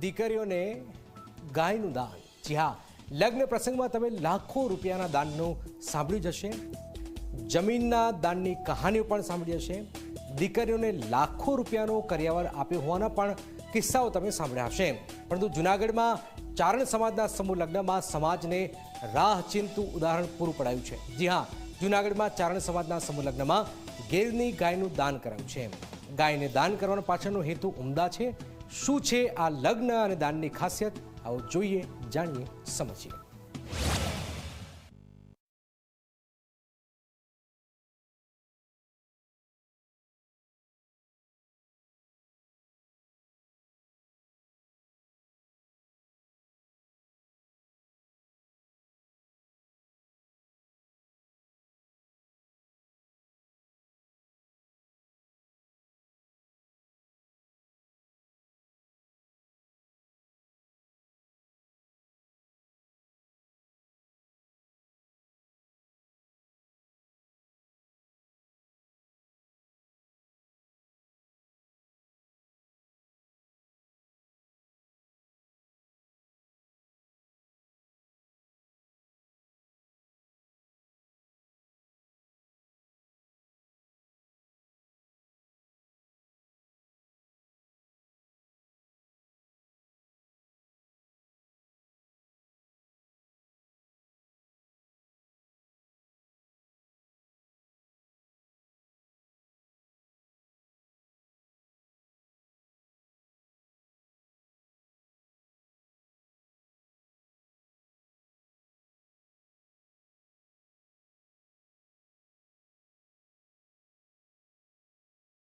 દીકરીઓને ગાયનું દાન। જી હા, લગ્ન પ્રસંગમાં તમે લાખો રૂપિયાના દાનનું સાંભળ્યું જ હશે, જમીનના દાનની કહાનીઓ પણ સાંભળી હશે, દીકરીઓને લાખો રૂપિયાનો કરિયાવર આપ્યો હોવાના પણ કિસ્સાઓ તમે સાંભળ્યા હશે। પરંતુ જૂનાગઢમાં ચારણ સમાજના સમૂહ લગ્નમાં સમાજને રાહ ચીંધતું ઉદાહરણ પૂરું પડાયું છે। જી હા, જૂનાગઢમાં ચારણ સમાજના સમૂહ લગ્નમાં ગીરની ગાયનું દાન કરાયું છે। ગાયને દાન કરવાનો પાછળનો હેતુ ઉમદા છે। શું છે આ લગ્ન અને દાનની ખાસિયત? આવો જોઈએ, જાણીએ, સમજીએ।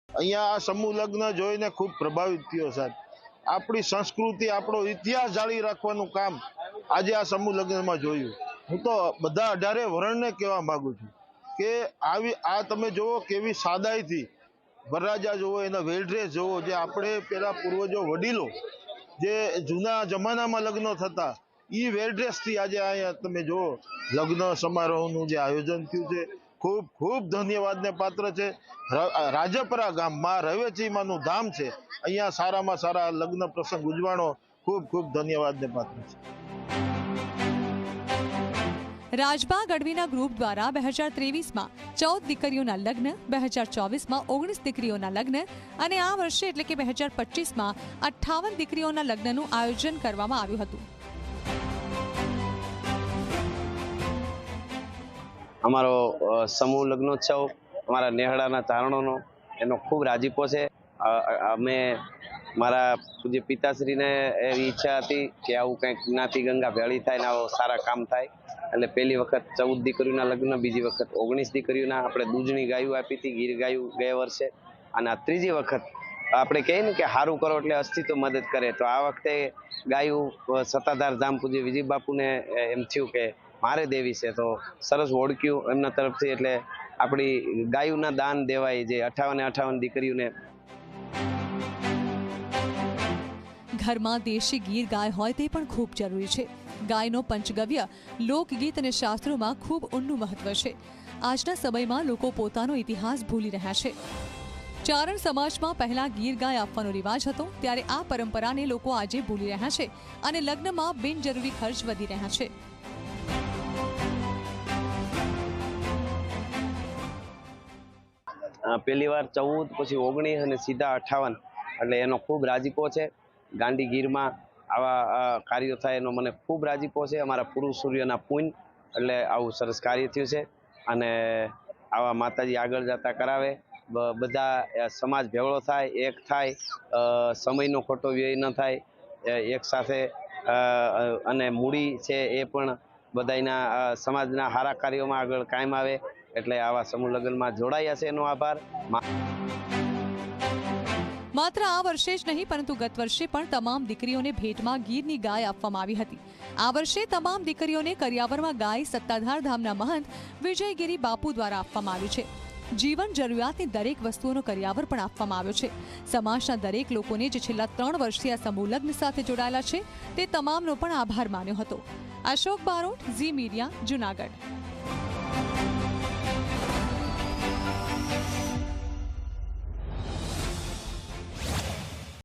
અહીંયા આ સમૂહ લગ્ન જોઈને ખૂબ પ્રભાવિત થયો સાહેબ। આપણી સંસ્કૃતિ, આપણો ઇતિહાસ જાળવી રાખવાનું કામ આજે આ સમૂહ લગ્નમાં જોયું। હું તો બધા 18 વર્ણને કહેવા માંગુ છું કે આવી આ તમે જુઓ કેવી સાદાઈથી વરરાજા જુઓ, એના વેલડ્રેસ જુઓ, જે આપણે પેલા પૂર્વજો વડીલો જે જૂના જમાનામાં લગ્નો થતા એ વેલડ્રેસથી આજે અહીંયા તમે જુઓ લગ્ન સમારોહનું જે આયોજન થયું છે, ખૂબ ખૂબ ધન્યવાદને પાત્ર છે। રાજપરા ગામ માં રવેચીમાનું ધામ છે, અહીંયા સારામાં સારા લગ્ન પ્રસંગ ઉજવાણો ખૂબ ખૂબ ધન્યવાદને પાત્ર છે। રાજબા ગઢવીના ગ્રુપ દ્વારા 2023માં 14 દીકરીઓના લગ્ન, 2024માં 19 દીકરીઓના લગ્ન અને આ વર્ષે એટલે કે 2025માં 58 દીકરીઓના લગ્નનું આયોજન કરવામાં આવ્યું હતું। અમારો સમૂહ લગ્નોત્સવ અમારા નેહડાના ચારણોનો એનો ખૂબ રાજીપો છે। અમે મારા પૂજ્ય પિતાશ્રીને એવી ઈચ્છા હતી કે આવું કંઈક જ્ઞાતિ ગંગા ભેળી થાય ને આવો સારા કામ થાય, એટલે પહેલી વખત 14 દીકરીઓના લગ્ન, બીજી વખત 19 દીકરીઓના આપણે દૂધની ગાયું આપી હતી, ગીર ગાયું ગયા વર્ષે, અને આ ત્રીજી વખત આપણે કહીએ ને કે સારું કરો એટલે અસ્તિત્વ મદદ કરે, તો આ વખતે ગાયું સત્તાધાર ધામ પૂજ્ય વિજય બાપુને એમ થયું કે મારે દેવી છે, તો સરસ ઓળખ્યું એમના તરફથી, એટલે આપણી ગાયુંના દાન દેવાય જે 58 દીકરીઓને। ઘરમાં દેશી ગીર ગાય હોય તે પણ ખૂબ જરૂરી છે। ગાયનો પંચગવ્ય લોકગીત અને શાસ્ત્રોમાં ખૂબ ઊંડું મહત્વ છે। આજના સમયમાં લોકો પોતાનો ઇતિહાસ ભૂલી રહ્યા છે। ચારણ સમાજમાં પહેલા ગીર ગાય આપવાનો રિવાજ હતો, ત્યારે આ પરંપરાને લોકો આજે ભૂલી રહ્યા છે અને લગ્નમાં બિનજરૂરી ખર્ચ વધી રહ્યા છે। પહેલી વાર 14, પછી 19 અને સીધા 58, એટલે એનો ખૂબ રાજીપો છે। ગાંડી ગીરમાં આવા કાર્યો થાય એનો મને ખૂબ રાજીપો છે। અમારા પુરુષ સૂર્યના પુણ્ય એટલે આવું સરસ કાર્ય થયું છે, અને આવા માતાજી આગળ જતા કરાવે, બધા સમાજ ભેગો થાય, એક થાય, સમયનો ખોટો વ્યય ન થાય, એક સાથે, અને મૂડી છે એ પણ બધાના સમાજના સારા કાર્યોમાં આગળ કાયમ આવે, એટલે આવા સમૂહ લગ્નમાં જોડાયા છે એનો આભાર। માત્ર આ વર્ષે જ નહીં પરંતુ ગત વર્ષે પણ તમામ દીકરીઓને ભેટમાં ગીરની ગાય આપવામાં આવી હતી। આ વર્ષે તમામ દીકરીઓને કરિયાવરમાં ગાય સત્તાધાર ધામના મહંત વિજયગીરી બાપુ દ્વારા આપવામાં આવ્યું છે। જીવન જરૂરિયાતની દરેક વસ્તુઓનો કરિયાવર પણ આપવામાં આવ્યો છે। સમાજના દરેક લોકોને જે છેલ્લા 3 વર્ષથી આ સમૂહ લગ્ન સાથે જોડાયેલા છે તે તમામનો પણ આભાર માન્યો હતો। અશોક બારોટ, ઝી મીડિયા, જૂનાગઢ।